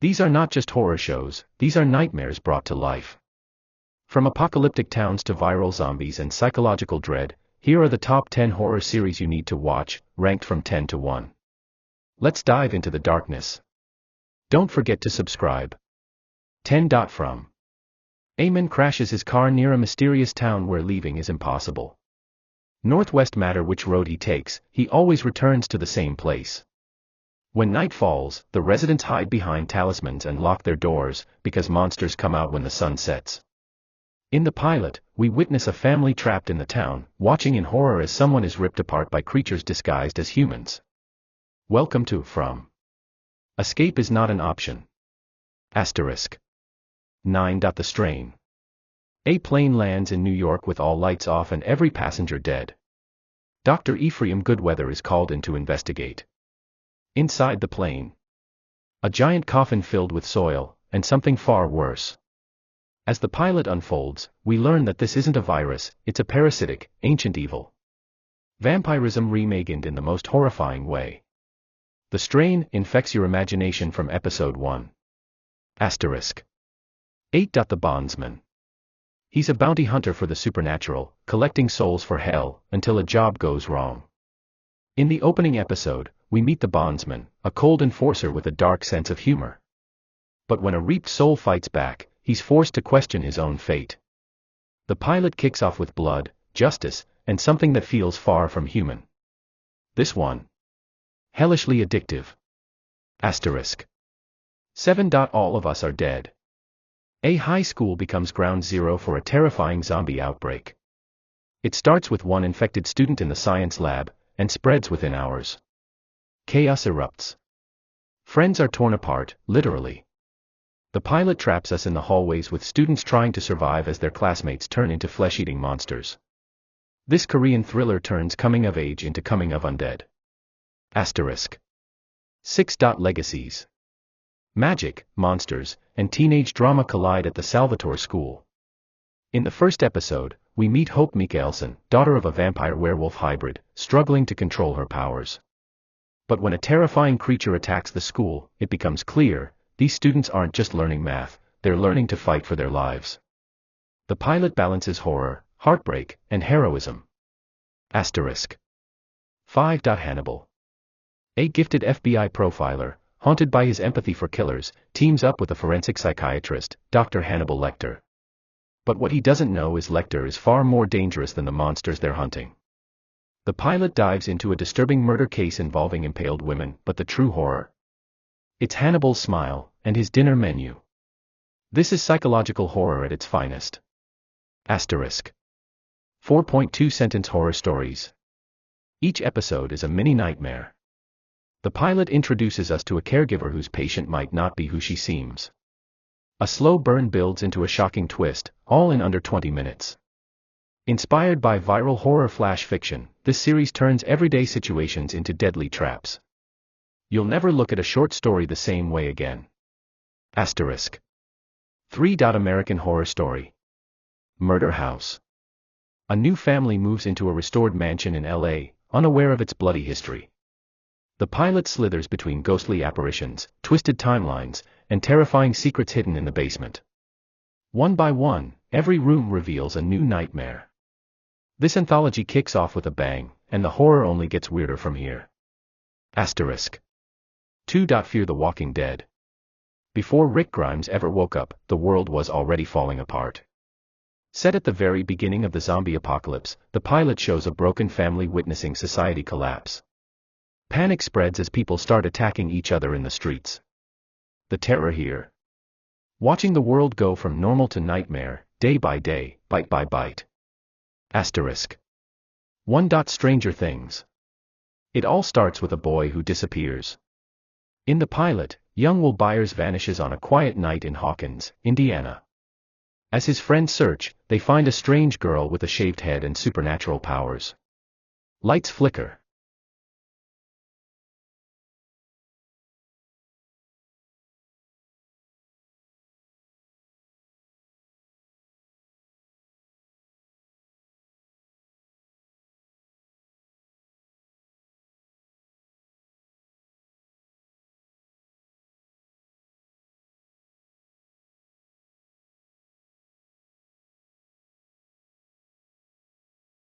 These are not just horror shows, these are nightmares brought to life. From apocalyptic towns to viral zombies and psychological dread, here are the top 10 horror series you need to watch, ranked from 10 to 1. Let's dive into the darkness. Don't forget to subscribe. 10. From Eamon crashes his car near a mysterious town where leaving is impossible. Northwest matter which road he takes, he always returns to the same place. When night falls, the residents hide behind talismans and lock their doors, because monsters come out when the sun sets. In the pilot, we witness a family trapped in the town, watching in horror as someone is ripped apart by creatures disguised as humans. Welcome to From. Escape is not an option. Asterisk. 9. The Strain. A plane lands in New York with all lights off and every passenger dead. Dr. Ephraim Goodweather is called in to investigate. Inside the plane, a giant coffin filled with soil, and something far worse. As the pilot unfolds, we learn that this isn't a virus, it's a parasitic, ancient evil. Vampirism reimagined in the most horrifying way. The Strain infects your imagination from episode 1. Asterisk. 8. The Bondsman. He's a bounty hunter for the supernatural, collecting souls for hell, until a job goes wrong. In the opening episode, we meet the Bondsman, a cold enforcer with a dark sense of humor. But when a reaped soul fights back, he's forced to question his own fate. The pilot kicks off with blood, justice, and something that feels far from human. This one. Hellishly addictive. Asterisk. 7. All of Us Are Dead. A high school becomes ground zero for a terrifying zombie outbreak. It starts with one infected student in the science lab, and spreads within hours. Chaos erupts. Friends are torn apart, literally. The pilot traps us in the hallways with students trying to survive as their classmates turn into flesh-eating monsters. This Korean thriller turns coming of age into coming of undead. Asterisk. 6. Legacies. Magic, monsters, and teenage drama collide at the Salvatore School. In the first episode, we meet Hope Mikaelson, daughter of a vampire-werewolf hybrid, struggling to control her powers. But when a terrifying creature attacks the school, it becomes clear, these students aren't just learning math, they're learning to fight for their lives. The pilot balances horror, heartbreak, and heroism. Asterisk. 5. Hannibal. A gifted FBI profiler, haunted by his empathy for killers, teams up with a forensic psychiatrist, Dr. Hannibal Lecter. But what he doesn't know is Lecter is far more dangerous than the monsters they're hunting. The pilot dives into a disturbing murder case involving impaled women, but the true horror. It's Hannibal's smile, and his dinner menu. This is psychological horror at its finest. Asterisk. 4.2 Sentence Horror Stories. Each episode is a mini nightmare. The pilot introduces us to a caregiver whose patient might not be who she seems. A slow burn builds into a shocking twist, all in under 20 minutes. Inspired by viral horror flash fiction, this series turns everyday situations into deadly traps. You'll never look at a short story the same way again. Asterisk. 3. American Horror Story. Murder House. A new family moves into a restored mansion in LA, unaware of its bloody history. The pilot slithers between ghostly apparitions, twisted timelines, and terrifying secrets hidden in the basement. One by one, every room reveals a new nightmare. This anthology kicks off with a bang, and the horror only gets weirder from here. Asterisk. 2. Fear the Walking Dead. Before Rick Grimes ever woke up, the world was already falling apart. Set at the very beginning of the zombie apocalypse, the pilot shows a broken family witnessing society collapse. Panic spreads as people start attacking each other in the streets. The terror here. Watching the world go from normal to nightmare, day by day, bite by bite. Asterisk. 1. Stranger Things. It all starts with a boy who disappears. In the pilot, young Will Byers vanishes on a quiet night in Hawkins, Indiana. As his friends search, they find a strange girl with a shaved head and supernatural powers. Lights flicker.